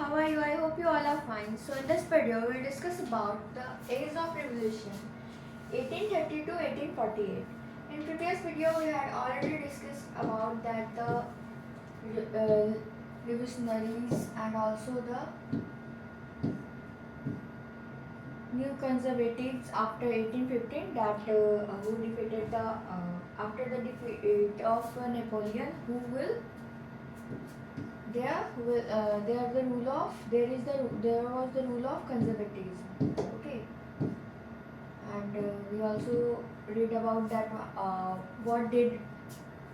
How are you? I hope you all are fine. So in this video, we'll discuss about the age of revolution, 1830 to 1848. In previous video, we had already discussed about that the revolutionaries and also the new conservatives after 1815 that who defeated the after the defeat of Napoleon, who will there was the rule of conservatism. Okay, and we also read about that what did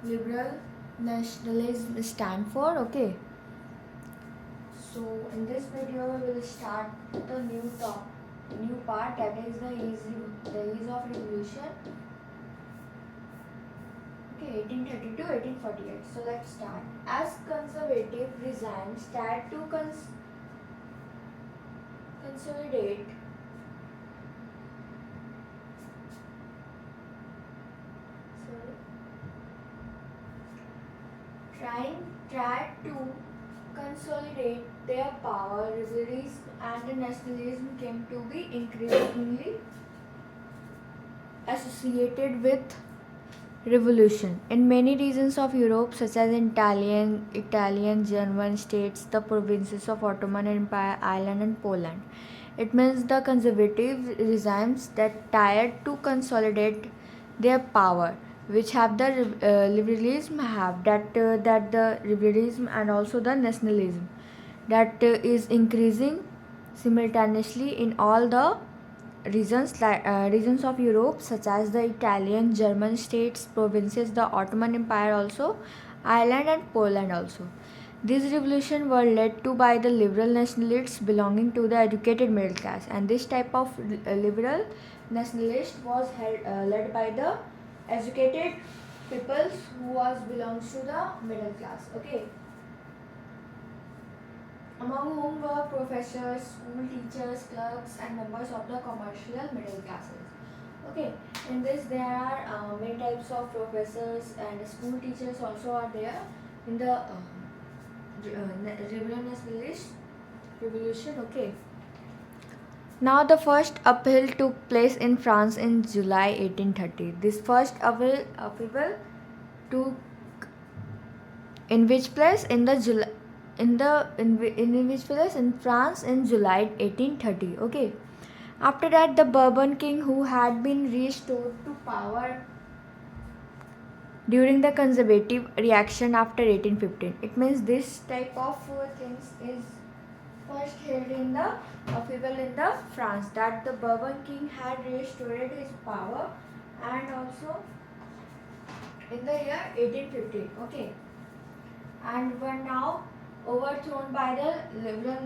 liberal nationalism stand for. Okay, so in this video we will start the new part, that is the age of revolution. Okay, 1830 to 1848. So let's start. As conservative regimes tried to consolidate tried to consolidate their power, revolution and nationalism came to be increasingly associated with revolution. In many regions of Europe, such as Italian, German states, the provinces of Ottoman Empire, Ireland and Poland, it means the conservative regimes that tried to consolidate their power, which have the liberalism have that the liberalism and also the nationalism that is increasing simultaneously in all the regions of Europe, such as the Italian, German states, provinces, the Ottoman Empire also, Ireland and Poland also. These revolutions were led to by the liberal nationalists belonging to the educated middle class, and this type of liberal nationalist was led by the educated peoples who belongs to the middle class. Okay, among whom were professors, school teachers, clerks and members of the commercial middle classes. Okay, in this there are many types of professors and school teachers also are there in the liberal nationalist revolution. Okay, now the first upheaval took place in France in July 1830. This first upheaval took in which place in the July in which place in France in July 1830. Okay, after that the Bourbon king, who had been restored to power during the conservative reaction after 1815, it means this type of things is first held in the upheaval in the France, that the Bourbon king had restored his power and also in the year 1815. Okay, and were now overthrown by the liberal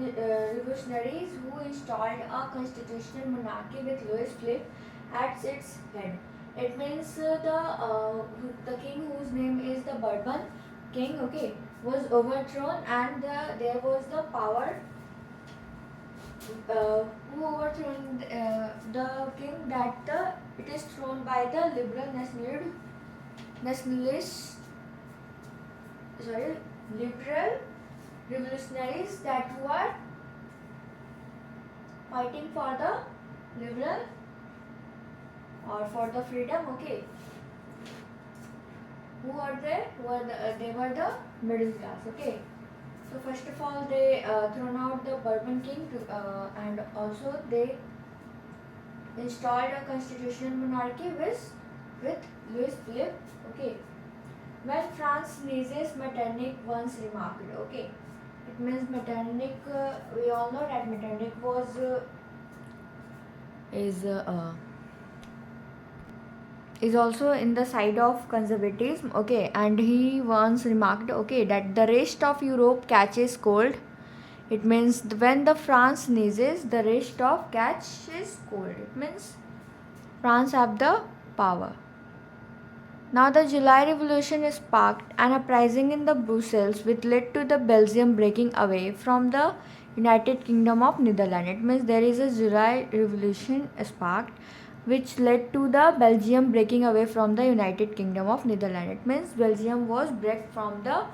revolutionaries, who installed a constitutional monarchy with Louis Philippe at its head. It means the king, whose name is the Bourbon king, okay, was overthrown, and there was the power who overthrown the king, that it is thrown by the liberal liberal revolutionaries that who are fighting for the liberal or for the freedom. Okay, who are they? They were the middle class. Okay, so first of all they thrown out the Bourbon king and also they installed a constitutional monarchy with Louis Philippe. Okay, when France sneezes, Metternich once remarked. Okay, it means Metternich, we all know that Metternich was is also in the side of conservatism. Okay, and he once remarked, okay, that the rest of Europe catches cold. It means when the France sneezes, the rest of catches cold. It means France have the power. Now the July Revolution sparked an uprising in the Brussels, which led to the Belgium breaking away from the United Kingdom of Netherlands. It means there is a July Revolution sparked, which led to the Belgium breaking away from the United Kingdom of Netherlands. It means Belgium was break from the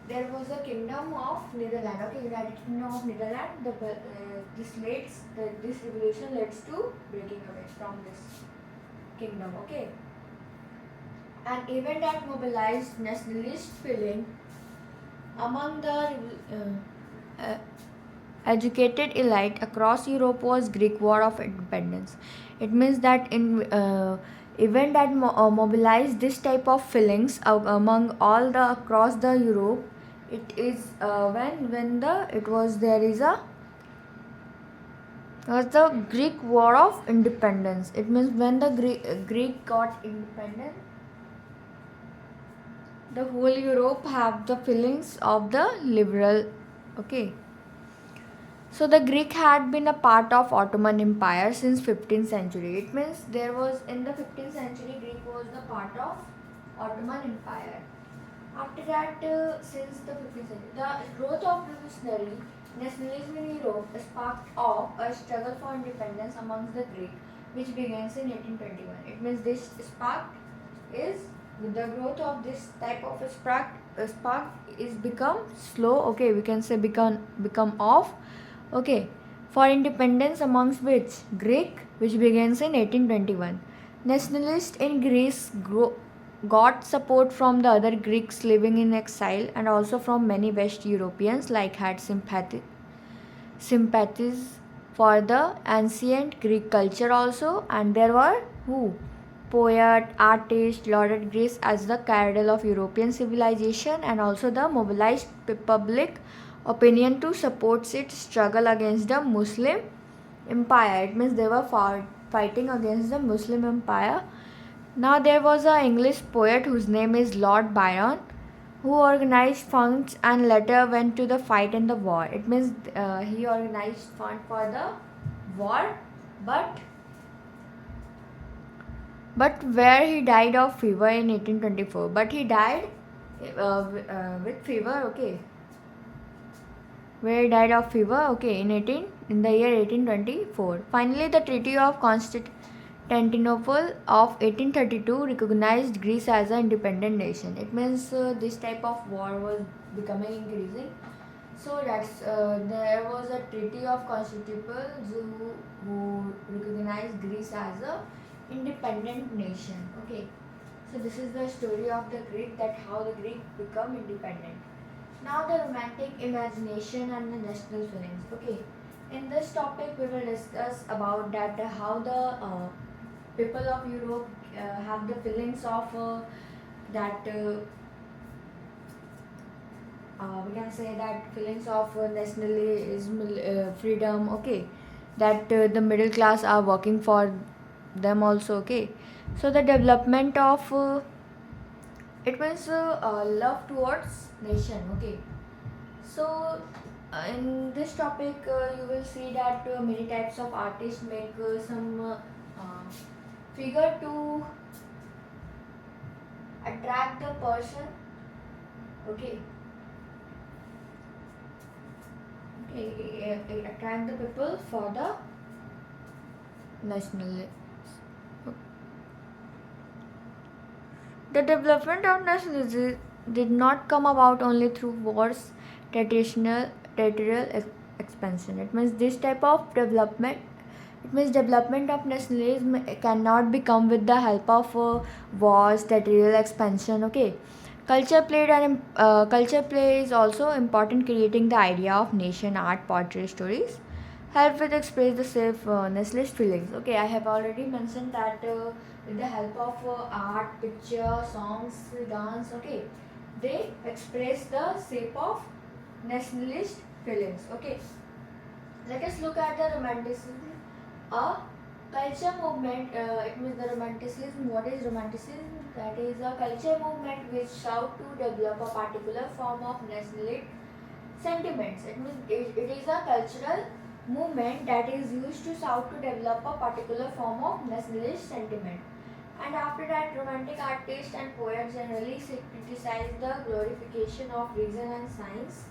there was a kingdom of Netherlands. Okay, United Kingdom of Netherlands. This revolution leads to breaking away from this kingdom. Okay, an event that mobilized nationalist feeling among the uh, educated elite across Europe was Greek War of Independence. It means that in event that mobilized this type of feelings among all the across the Europe. It is when the it was there is a was the Greek War of Independence. It means when the Greek got independent, the whole Europe have the feelings of the liberal. Okay. So the Greek had been a part of Ottoman Empire since 15th century. It means there was in the 15th century Greek was the part of Ottoman Empire. After that, since the 15th century, the growth of revolutionary nationalism in Europe sparked off a struggle for independence amongst the Greek, which begins in 1821. It means this spark is the growth of this type of spark is become slow. Okay, we can say become off. Okay, for independence amongst which Greek, which begins in 1821. Nationalists in Greece got support from the other Greeks living in exile and also from many West Europeans like had sympathies for the ancient Greek culture also, and there were who poet, artist lauded Greece as the cradle of European civilization and also the mobilized public opinion to support its struggle against the Muslim empire. It means they were fighting against the Muslim empire. Now there was an English poet whose name is Lord Byron, who organized funds and later went to the fight in the war. It means he organized fund for the war, but where he died of fever in 1824. But he died with fever. Okay, where he died of fever. Okay, in the year 1824. Finally, the Treaty of Constantinople of 1832 recognized Greece as an independent nation. It means this type of war was becoming increasing. So that's there was a Treaty of Constantinople who recognized Greece as a independent nation. Okay, so this is the story of the Greek, that how the Greek become independent. Now the romantic imagination and the national feelings. Okay, in this topic we will discuss about that how the people of Europe have the feelings of that we can say that feelings of nationalism, freedom. Okay, that the middle class are working for them also. Okay, so the development of it means love towards nation. Okay, so in this topic you will see that many types of artists make some figure to attract the person. Okay, attract the people for the national. The development of nationalism did not come about only through wars, territorial expansion. It means this type of development. It means development of nationalism cannot become with the help of wars, territorial expansion. Okay, culture play is also important, creating the idea of nation, art, poetry, stories. Help with express the self nationalist feelings. Okay, I have already mentioned that with the help of art, picture, songs, dance. Okay, they express the shape of nationalist feelings. Okay, let us look at the romanticism. A culture movement. It means the romanticism. What is romanticism? That is a culture movement which sought to develop a particular form of nationalist sentiments. It means it is a cultural movement that is used to sought to develop a particular form of nationalist sentiment. And after that, romantic artists and poets generally criticize the glorification of reason and science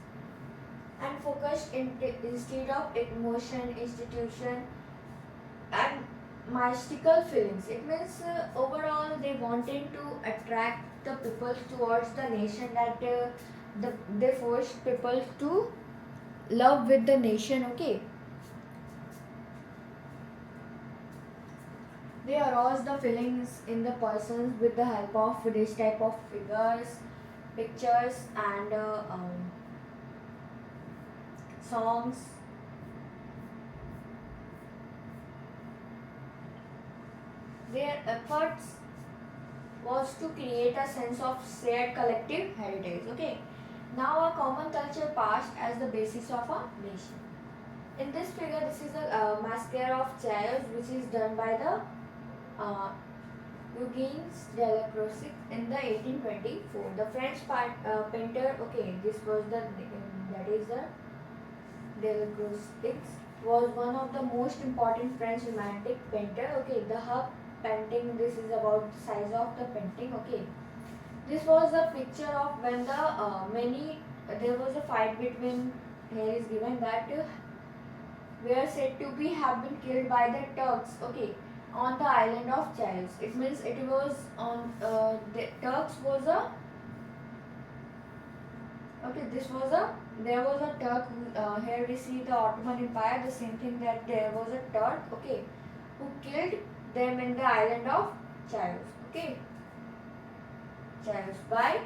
and focused instead of emotion, institution, and mystical feelings. It means overall they wanted to attract the people towards the nation, that they forced people to love with the nation. Okay, they arouse the feelings in the persons with the help of this type of figures, pictures, and songs. Their efforts was to create a sense of shared collective heritage. Okay, now a common culture passed as the basis of a nation. In this figure, this is a masquerade of chairs which is done by the Eugenes Delacroix in the 1824. The French painter, okay, this was the that is the Delacroix was one of the most important French romantic painter. Okay, the Hub painting. This is about the size of the painting. Okay, this was a picture of when the there was a fight between, here is given that were said to be have been killed by the Turks. Okay, on the island of Chios. It means it was on the Turks was a, okay, this was a, there was a Turk who, here we see the Ottoman Empire, the same thing, that there was a Turk, okay, who killed them in the island of Chios. Okay, Chios, by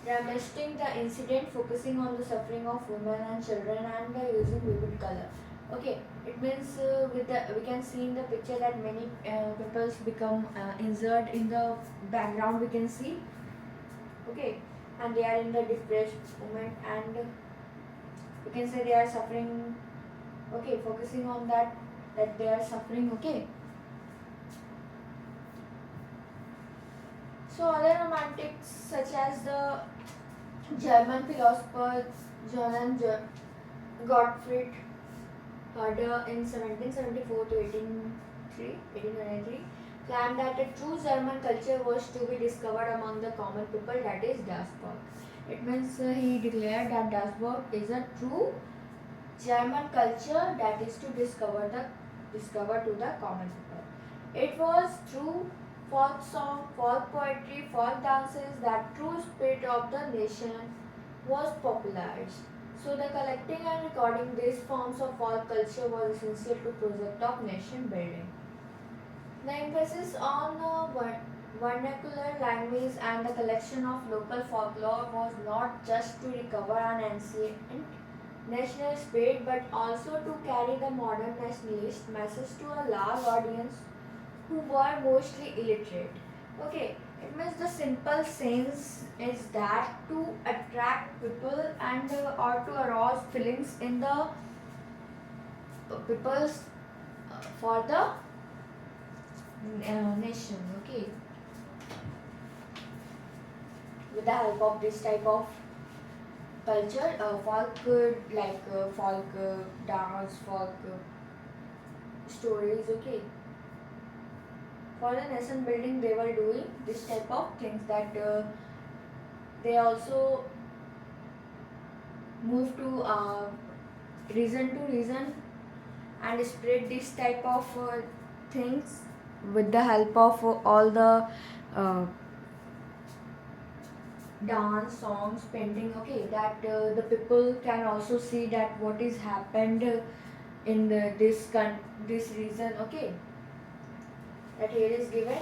reminiscing the incident, focusing on the suffering of women and children, and using vivid color. Okay, it means with the, we can see in the picture that many people become injured in the background, we can see. Okay, and they are in the depressed moment, and we can say they are suffering. Okay, focusing on that they are suffering. Okay, so other romantics such as the German philosophers Johann Gottfried Herder in 1774 to 1803 claimed that a true German culture was to be discovered among the common people, that is Das Volk. It means he declared that Das Volk is a true German culture that is to discover to the common people. It was through folk song, folk poetry, folk dances that true spirit of the nation was popularized. So the collecting and recording these forms of folk culture was essential to project of nation building. The emphasis on vernacular language and the collection of local folklore was not just to recover an ancient national spirit but also to carry the modern nationalist message to a large audience who were mostly illiterate. Okay, it means the simple sense is that to attract people and or to arouse feelings in the people's for the nation. Okay, with the help of this type of culture, folk folk dance, folk stories. Okay, for the nation building they were doing this type of things, that they also move to region to region and spread this type of things with the help of all the uh, dance, songs, painting. Okay, that the people can also see that what is happened in this region. Okay, that here is given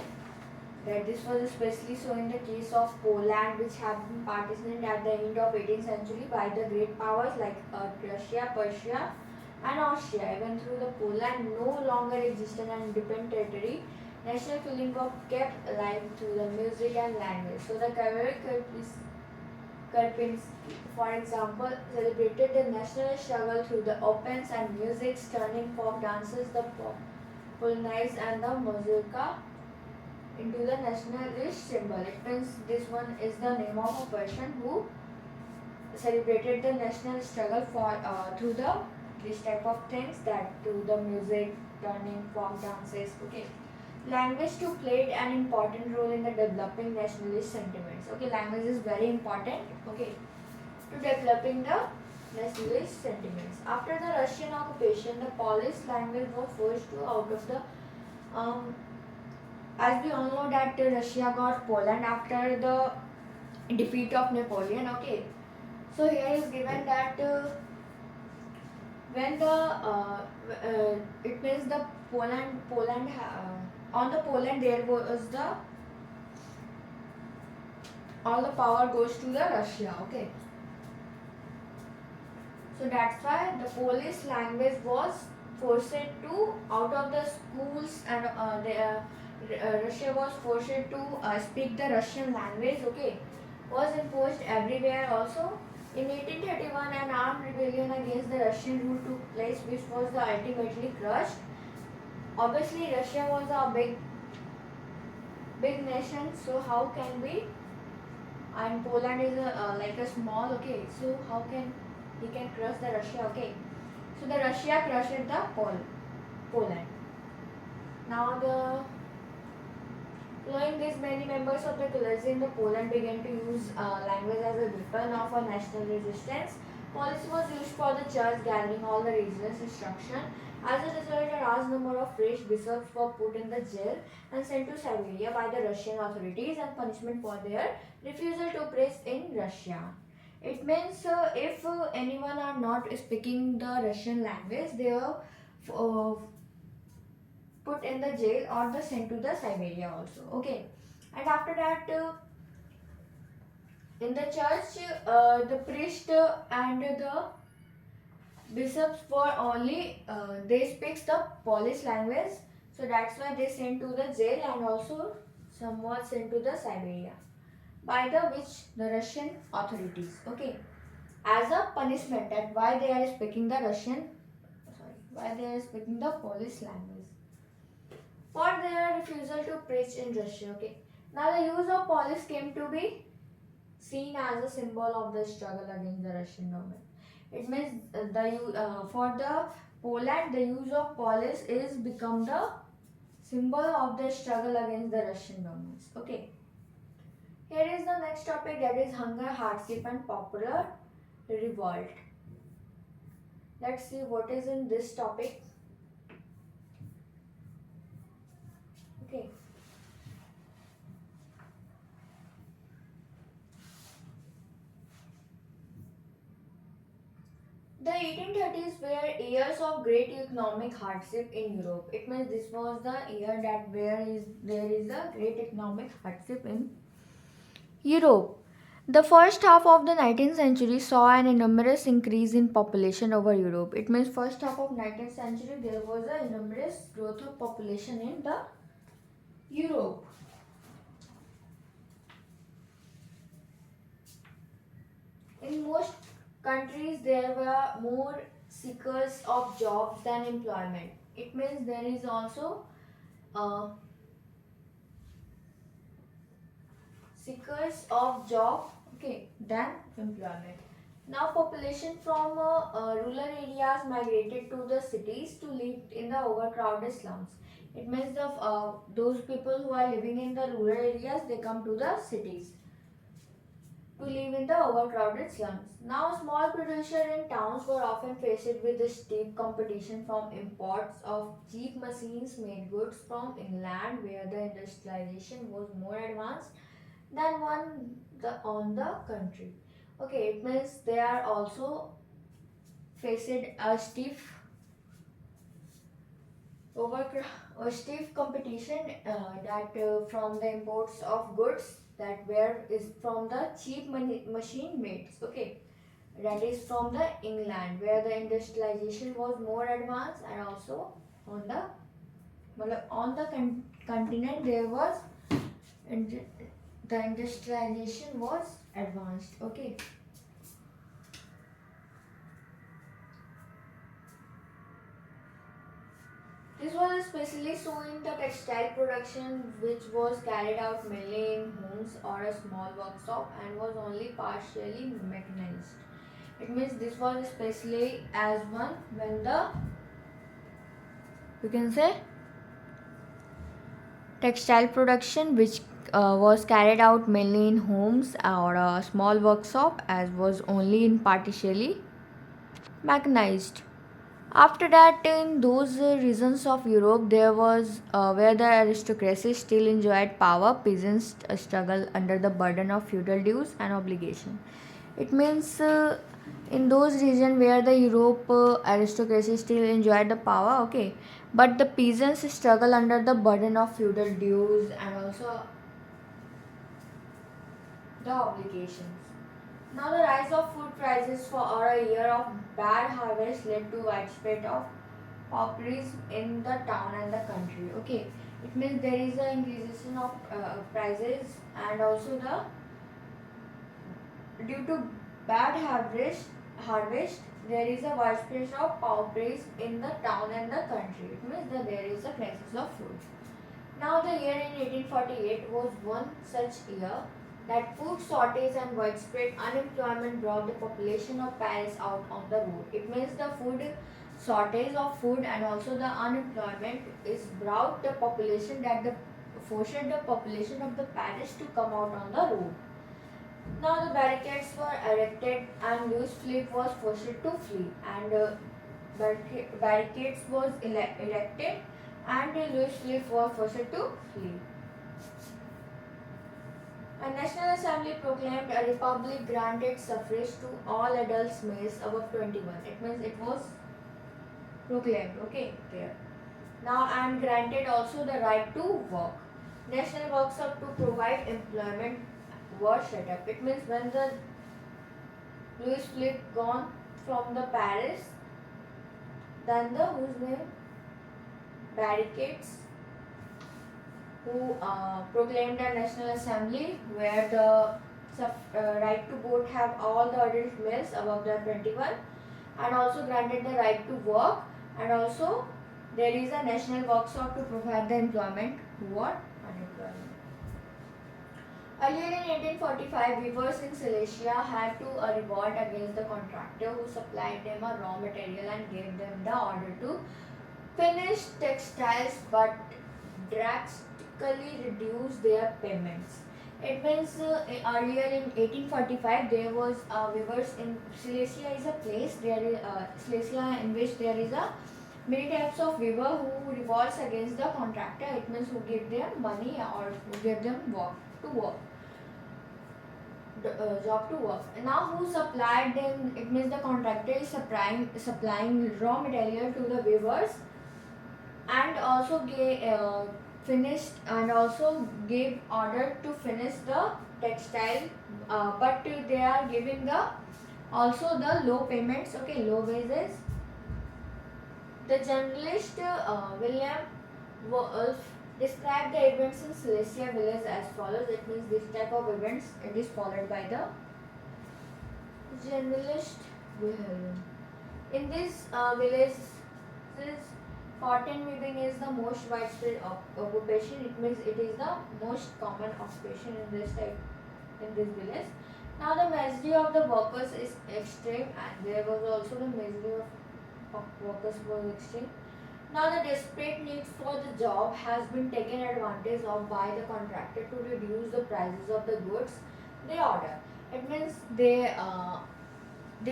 that this was especially so in the case of Poland, which had been partitioned at the end of 18th century by the great powers like Russia, Persia and Austria. Even though the Poland no longer existed an independent territory, national feeling was kept alive through the music and language. So the Karpinski, for example, celebrated the national struggle through the operas and music, turning folk dances, the Polonaise and the mazurka into the nationalist symbol. It means this one is the name of a person who celebrated the national struggle for through the this type of things, that through the music, turning folk dances. Okay, language too played an important role in the developing nationalist sentiments. Okay, language is very important. Okay, to developing the nationalist sentiments. After the Russian occupation, the Polish language was forced to out of the as we all know that Russia got Poland after the defeat of Napoleon. Okay, So here is given that when the it means the Poland on the Poland there was the all the power goes to the Russia. Okay, so that's why the Polish language was forced to out of the schools, and Russia was forced to speak the Russian language. Okay, was imposed everywhere also. In 1831, an armed rebellion against the Russian rule took place, which was ultimately crushed. Obviously, Russia was a big nation, so how can we? And Poland is like a small. Okay, so how can we can crush the Russia? Okay, so the Russia crushed the Poland. Now the following this, many members of the clergy in the Poland began to use language as a weapon of a national resistance. Policy was used for the church gathering all the religious instruction. As a result, a large number of fresh bishops were put in the jail and sent to Siberia by the Russian authorities and punishment for their refusal to preach in Russia. It means if anyone are not speaking the Russian language, they are uh, put in the jail or the sent to the Siberia also. Okay, and after that, in the church, the priest and the bishops were only they speak the Polish language, so that's why they sent to the jail, and also some was sent to the Siberia by the which the Russian authorities. Okay, as a punishment that why they are speaking the why they are speaking the Polish language for their refusal to preach in Russia. Okay, now the use of Polish came to be seen as a symbol of the struggle against the Russian government. It means for the Poland, the use of Polish is become the symbol of the struggle against the Russian governments. Okay. Here is the next topic, that is hunger, hardship, and popular revolt. Let's see what is in this topic. Okay. The 1830s were years of great economic hardship in Europe. It means this was the year that there is a great economic hardship in Europe. The first half of the 19th century saw an enormous increase in population over Europe. It means first half of 19th century there was an enormous growth of population in the Europe. In most countries there were more seekers of jobs than employment. It means there is also seekers of job, okay, than employment. Now population from rural areas migrated to the cities to live in the overcrowded slums. It means those people who are living in the rural areas, they come to the cities to live in the overcrowded slums. Now, small producers in towns were often faced with the steep competition from imports of cheap machines made goods from England, where the industrialization was more advanced than on the country. Okay, it means they are also faced a stiff competition that from the imports of goods that were is from the cheap machine made. Okay, that is from the England, where the industrialization was more advanced, and also on the continent there was the industrialization was advanced. Okay. This was especially so in the textile production, which was carried out mainly in homes or a small workshop and was only partially mechanized. It means this was especially as one when the you can say textile production, which was carried out mainly in homes or a small workshop, as was only in partially mechanized. After that, in those regions of Europe, there was where the aristocracy still enjoyed power, peasants struggled under the burden of feudal dues and obligation. It means in those regions where the Europe aristocracy still enjoyed the power, okay, but the peasants struggle under the burden of feudal dues and also the obligations. Now the rise of food prices for a year of bad harvest led to widespread of pauperism in the town and the country. Okay, it means there is an increase of prices and also the due to bad harvest there is a widespread of pauperism in the town and the country. It means that there is a crisis of food. Now the year in 1848 was one such year that food shortage and widespread unemployment brought the population of Paris out on the road. It means the food shortage of food and also the unemployment is brought the population that the forced the population of the Paris to come out on the road. Now the barricades were erected and Louis Philippe was forced to flee and barricades was erected and Louis Philippe was forced to flee. A National Assembly proclaimed a republic, granted suffrage to all adults males above 21. It means it was proclaimed, okay, there. Now and granted also the right to work. National workshop to provide employment was set up. It means when the Louis Philippe gone from the Paris, then the whose name barricades who proclaimed a National Assembly where the right to vote have all the adult males above the 21 and also granted the right to work and also there is a national workshop to provide the employment who are unemployment. Earlier in 1845, weavers in Silesia had to revolt against the contractor who supplied them a raw material and gave them the order to finish textiles but drastically reduce their payments. It means earlier in 1845 there was weavers in Silesia is a place there is Silesia in which there is a many types of weaver who revolts against the contractor. It means who give them money or who give them work to work. Job to work. Now who supplied them? It means the contractor is supplying raw material to the weavers and also finished and also gave order to finish the textile but they are giving the also the low payments, okay, low wages. The journalist William Wolf described the events in Silesia village as follows. It means this type of events it is followed by the journalist William. In this village, cotton weaving is the most widespread occupation. It means it is the most common occupation in this village. Now the misery of the workers is extreme and there was also the misery of workers was extreme. Now the desperate need for the job has been taken advantage of by the contractor to reduce the prices of the goods they order. It means they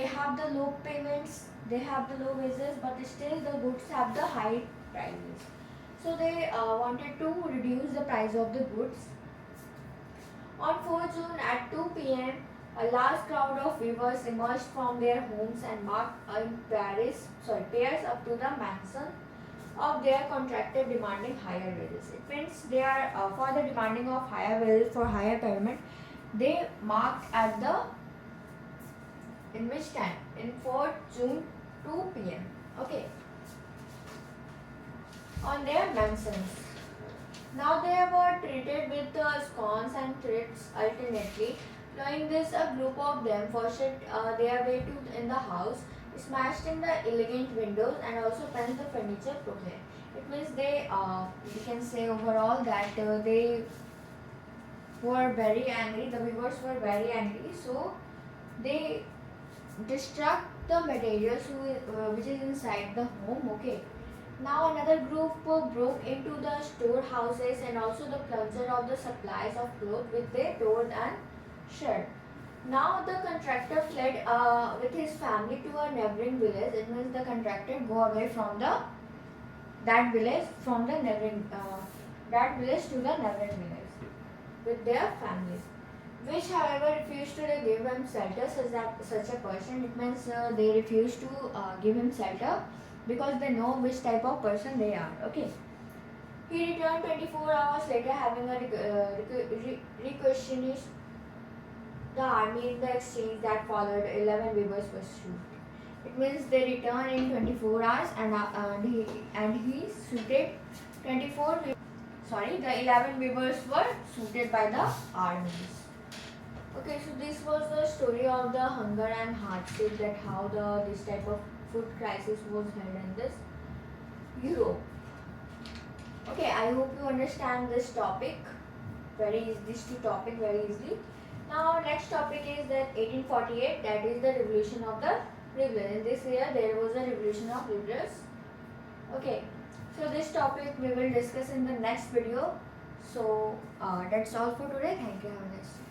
have the low payments, they have the low wages, but still the goods have the high prices. So they wanted to reduce the price of the goods. On 4 June at 2 p.m., a large crowd of weavers emerged from their homes and marched in pairs up to the mansion of their contractor demanding higher wages. It means they are for the demanding of higher wages for higher payment. They marked at the in which time? In 4 June 2 p.m. Okay. On their mansions. Now they were treated with scorns and threats alternately. Knowing this, a group of them forced their way to in the house, smashed in the elegant windows and also punched the furniture proclaimed. It means they, we can say overall that they were very angry, the weavers were very angry, so they destruct the materials which is inside the home, okay. Now another group broke into the storehouses and also the plunder of the supplies of clothes with their doors and shed. Now the contractor fled with his family to a neighboring village. It means the contractor go away from that village from the neighboring that village to the neighboring village with their families. which however refused to give him shelter. Such a person, it means they refuse to give him shelter because they know which type of person they are. Okay. He returned 24 hours later, having a requisitioned the army. In the exchange that followed, 11 weavers were shot. It means they return in 24 hours, and he suited 24. Sorry, the 11 weavers were suited by the armies. Okay, so this was the story of the hunger and hardship, that how this type of food crisis was held in this Europe. Okay, I hope you understand this topic these two topic very easily. Now next topic is that 1848, that is the revolution of the liberals. In this year there was a revolution of liberals. Okay, so this topic we will discuss in the next video. So that's all for today. Thank you. Have a nice day.